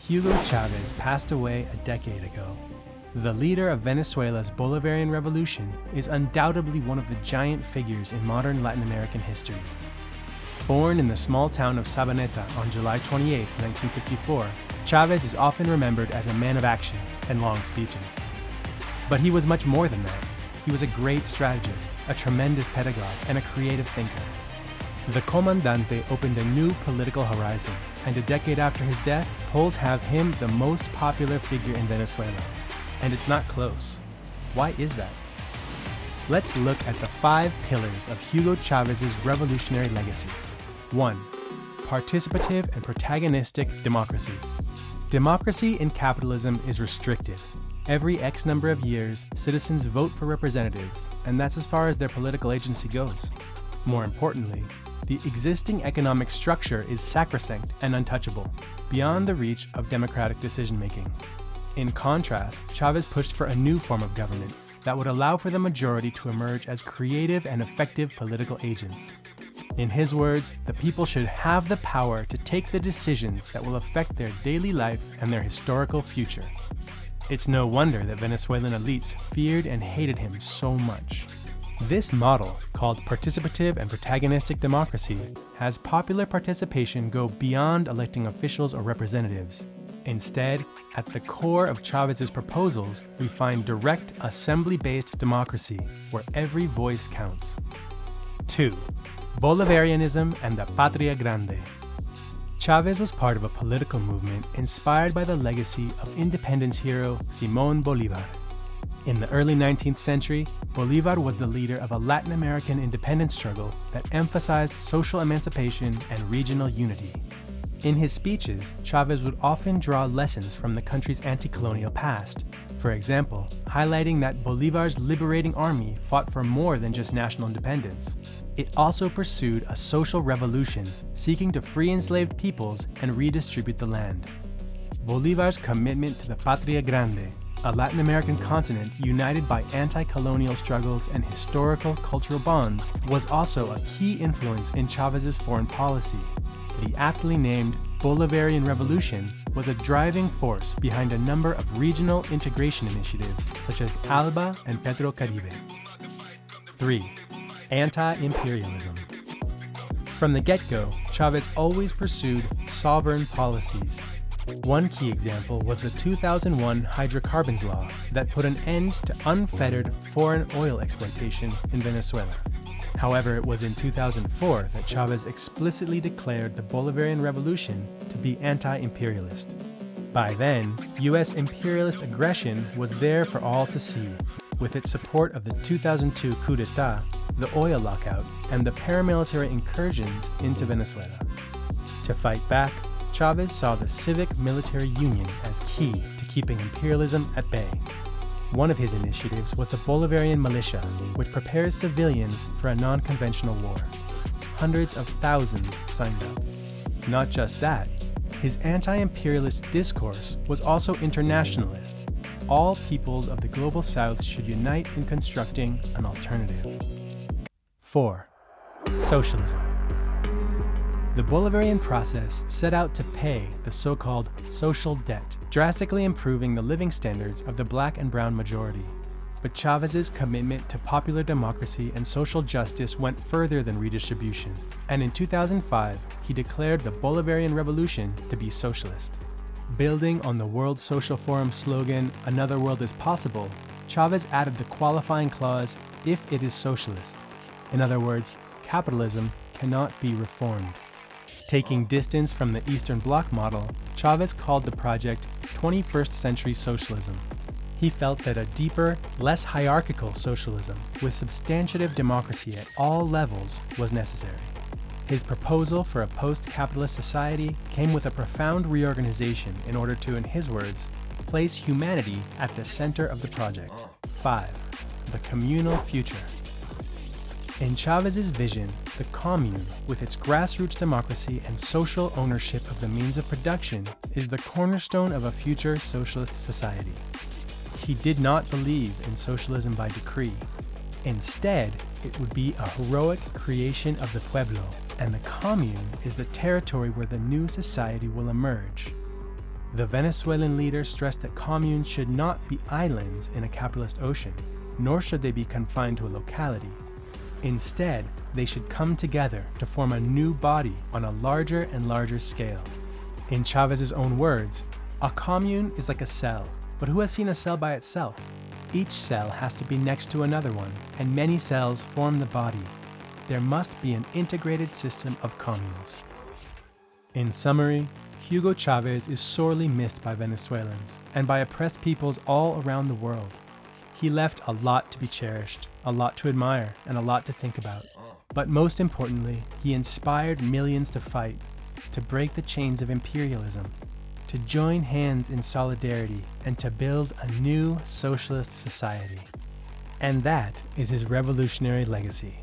Hugo Chávez passed away a decade ago. The leader of Venezuela's Bolivarian revolution is undoubtedly one of the giant figures in modern Latin American history. Born in the small town of Sabaneta on July 28, 1954, Chávez is often remembered as a man of action and long speeches. But he was much more than that. He was a great strategist, a tremendous pedagogue, and a creative thinker. The Comandante opened a new political horizon, and a decade after his death, polls have him the most popular figure in Venezuela. And it's not close. Why is that? Let's look at the 5 pillars of Hugo Chávez's revolutionary legacy. 1. Participative and protagonistic democracy. Democracy in capitalism is restricted. Every X number of years, citizens vote for representatives, and that's as far as their political agency goes. More importantly, the existing economic structure is sacrosanct and untouchable, beyond the reach of democratic decision-making. In contrast, Chávez pushed for a new form of government that would allow for the majority to emerge as creative and effective political agents. In his words, the people should have the power to take the decisions that will affect their daily life and their historical future. It's no wonder that Venezuelan elites feared and hated him so much. This model, called participative and protagonistic democracy, has popular participation go beyond electing officials or representatives. Instead, at the core of Chávez's proposals, we find direct assembly-based democracy, where every voice counts. 2. Bolivarianism and the Patria Grande. Chávez was part of a political movement inspired by the legacy of independence hero Simón Bolívar. In the early 19th century, Bolívar was the leader of a Latin American independence struggle that emphasized social emancipation and regional unity. In his speeches, Chávez would often draw lessons from the country's anti-colonial past, for example, highlighting that Bolívar's liberating army fought for more than just national independence. It also pursued a social revolution, seeking to free enslaved peoples and redistribute the land. Bolívar's commitment to the Patria Grande, a Latin American continent united by anti-colonial struggles and historical cultural bonds, was also a key influence in Chávez's foreign policy. The aptly named Bolivarian Revolution was a driving force behind a number of regional integration initiatives such as ALBA and Petrocaribe. 3. Anti-imperialism. From the get-go, Chávez always pursued sovereign policies. One key example was the 2001 hydrocarbons law that put an end to unfettered foreign oil exploitation in Venezuela. However, it was in 2004 that Chávez explicitly declared the Bolivarian Revolution to be anti-imperialist. By then, U.S. imperialist aggression was there for all to see, with its support of the 2002 coup d'etat, the oil lockout, and the paramilitary incursions into Venezuela. To fight back, Chávez saw the civic-military union as key to keeping imperialism at bay. One of his initiatives was the Bolivarian militia, which prepares civilians for a non-conventional war. Hundreds of thousands signed up. Not just that, his anti-imperialist discourse was also internationalist. All peoples of the global south should unite in constructing an alternative. 4. Socialism. The Bolivarian process set out to pay the so-called social debt, drastically improving the living standards of the black and brown majority. But Chávez's commitment to popular democracy and social justice went further than redistribution, and in 2005, he declared the Bolivarian Revolution to be socialist. Building on the World Social Forum slogan, "Another world is possible," Chávez added the qualifying clause, "if it is socialist." In other words, capitalism cannot be reformed. Taking distance from the Eastern Bloc model, Chávez called the project 21st Century Socialism. He felt that a deeper, less hierarchical socialism with substantive democracy at all levels was necessary. His proposal for a post-capitalist society came with a profound reorganization in order to, in his words, place humanity at the center of the project. 5. The Communal Future. In Chávez's vision, the commune, with its grassroots democracy and social ownership of the means of production, is the cornerstone of a future socialist society. He did not believe in socialism by decree. Instead, it would be a heroic creation of the pueblo, and the commune is the territory where the new society will emerge. The Venezuelan leader stressed that communes should not be islands in a capitalist ocean, nor should they be confined to a locality. Instead, they should come together to form a new body on a larger and larger scale. In Chávez's own words, a commune is like a cell, but who has seen a cell by itself? Each cell has to be next to another one, and many cells form the body. There must be an integrated system of communes. In summary, Hugo Chávez is sorely missed by Venezuelans and by oppressed peoples all around the world. He left a lot to be cherished, a lot to admire, and a lot to think about. But most importantly, he inspired millions to fight, to break the chains of imperialism, to join hands in solidarity, and to build a new socialist society. And that is his revolutionary legacy.